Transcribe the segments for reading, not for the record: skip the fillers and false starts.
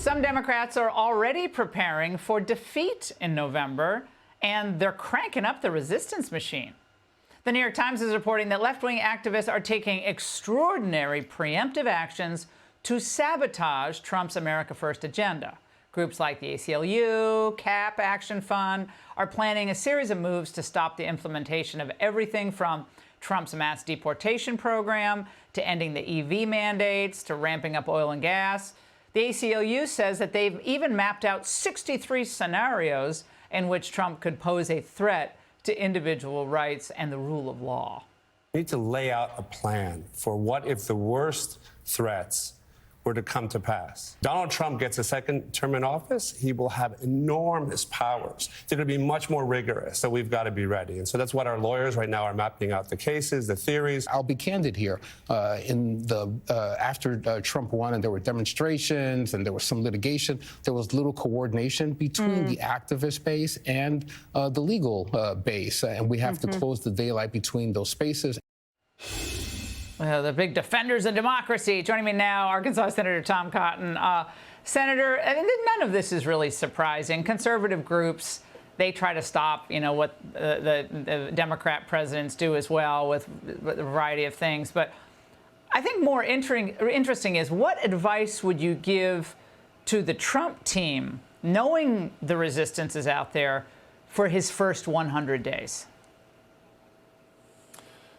Some Democrats are already preparing for defeat in November, and they're cranking up the resistance machine. The New York Times is reporting that left-wing activists are taking extraordinary preemptive actions to sabotage Trump's America First agenda. Groups like the ACLU, CAP Action Fund are planning a series of moves to stop the implementation of everything from Trump's mass deportation program to ending the EV mandates to ramping up oil and gas. The ACLU says that they've even mapped out 63 scenarios in which Trump could pose a threat to individual rights and the rule of law. We need to lay out a plan for what if the worst threats were to come to pass. Donald Trump gets a second term in office, he will have enormous powers. They're going to be much more rigorous, so we've got to be ready. And so that's what our lawyers right now are mapping out the cases, the theories. I'll be candid here. After Trump won and there were demonstrations and there was some litigation, there was little coordination between the activist base and the legal base. And we have to close the daylight between those spaces. Well, the big defenders of democracy. Joining me now, Arkansas Senator Tom Cotton. Senator, I mean, none of this is really surprising. Conservative groups, they try to stop, what the Democrat presidents do as well with a variety of things. But I think more interesting is, what advice would you give to the Trump team, knowing the resistance is out there, for his first 100 days?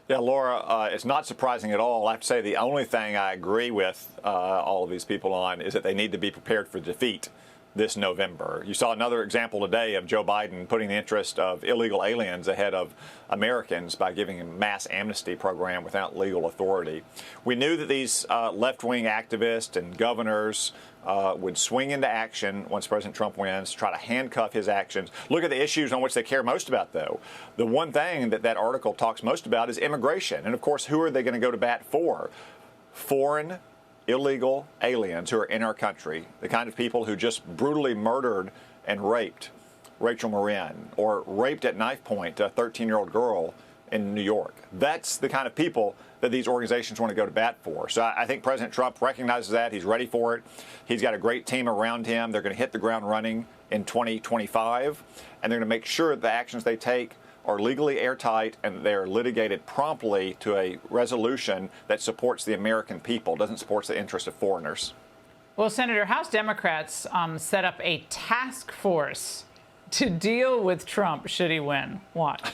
Yeah, Laura, it's not surprising at all. I have to say the only thing I agree with all of these people on is that they need to be prepared for defeat this November. You saw another example today of Joe Biden putting the interest of illegal aliens ahead of Americans by giving a mass amnesty program without legal authority. We knew that these left-wing activists and governors would swing into action once President Trump wins, try to handcuff his actions. Look at the issues on which they care most about, though. The one thing that article talks most about is immigration. And, of course, who are they going to go to bat for? Foreign illegal aliens who are in our country, the kind of people who just brutally murdered and raped Rachel Marin, or raped at knife point a 13-year-old girl in New York. That's the kind of people that these organizations want to go to bat for. So I think President Trump recognizes that. He's ready for it. He's got a great team around him. They're going to hit the ground running in 2025, and they're going to make sure the actions they take are legally airtight and they're litigated promptly to a resolution that supports the American people, doesn't support the interests of foreigners. Well, Senator, House Democrats set up a task force to deal with Trump should he win. What?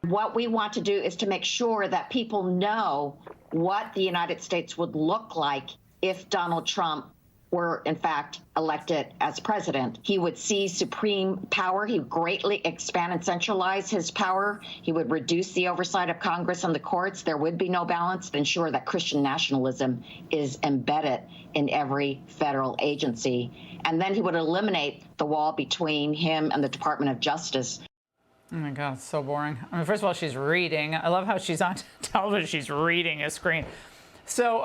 What we want to do is to make sure that people know what the United States would look like if Donald Trump were, in fact, elected as president. He would seize supreme power. He would greatly expand and centralize his power. He would reduce the oversight of Congress and the courts. There would be no balance to ensure that Christian nationalism is embedded in every federal agency. And then he would eliminate the wall between him and the Department of Justice. Oh, my God, it's so boring. I mean, first of all, she's reading. I love how she's on television. She's reading a screen. So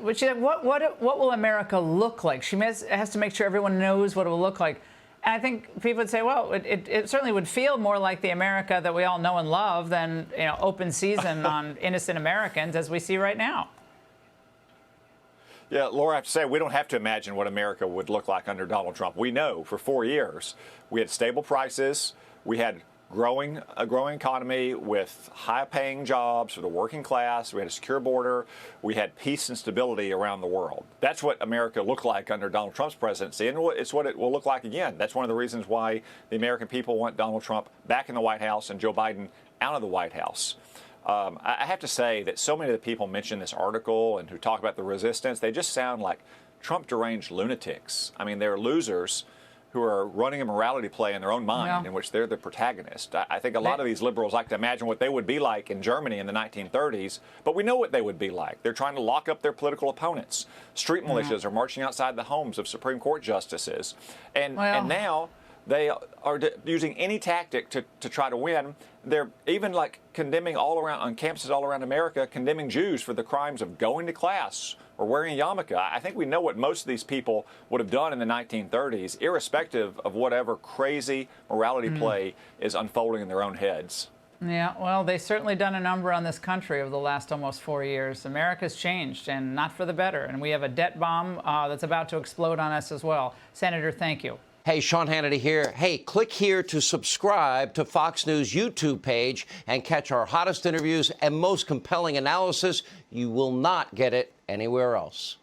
what will America look like? She has to make sure everyone knows what it will look like. And I think people would say, well, it certainly would feel more like the America that we all know and love than open season on innocent Americans as we see right now. Yeah, Laura, I have to say, we don't have to imagine what America would look like under Donald Trump. We know for 4 years we had stable prices, we had a growing economy with high-paying jobs for the working class. We had a secure border. We had peace and stability around the world. That's what America looked like under Donald Trump's presidency, and it's what it will look like again. That's one of the reasons why the American people want Donald Trump back in the White House and Joe Biden out of the White House. I have to say that so many of the people mention this article and who talk about the resistance, they just sound like Trump-deranged lunatics. I mean, they're losers who are running a morality play in their own mind in which they're the protagonist. I think a lot of these liberals like to imagine what they would be like in Germany in the 1930s, but we know what they would be like. They're trying to lock up their political opponents. Street militias are marching outside the homes of Supreme Court justices. And now they are using any tactic to try to win. They're even like condemning all around, on campuses all around America, condemning Jews for the crimes of going to class or wearing a yarmulke. I think we know what most of these people would have done in the 1930s, irrespective of whatever crazy morality play is unfolding in their own heads. Yeah, well, they've certainly done a number on this country over the last almost 4 years. America's changed, and not for the better. And we have a debt bomb that's about to explode on us as well. Senator, thank you. Hey, Sean Hannity here. Hey, click here to subscribe to Fox News YouTube page and catch our hottest interviews and most compelling analysis. You will not get it anywhere else.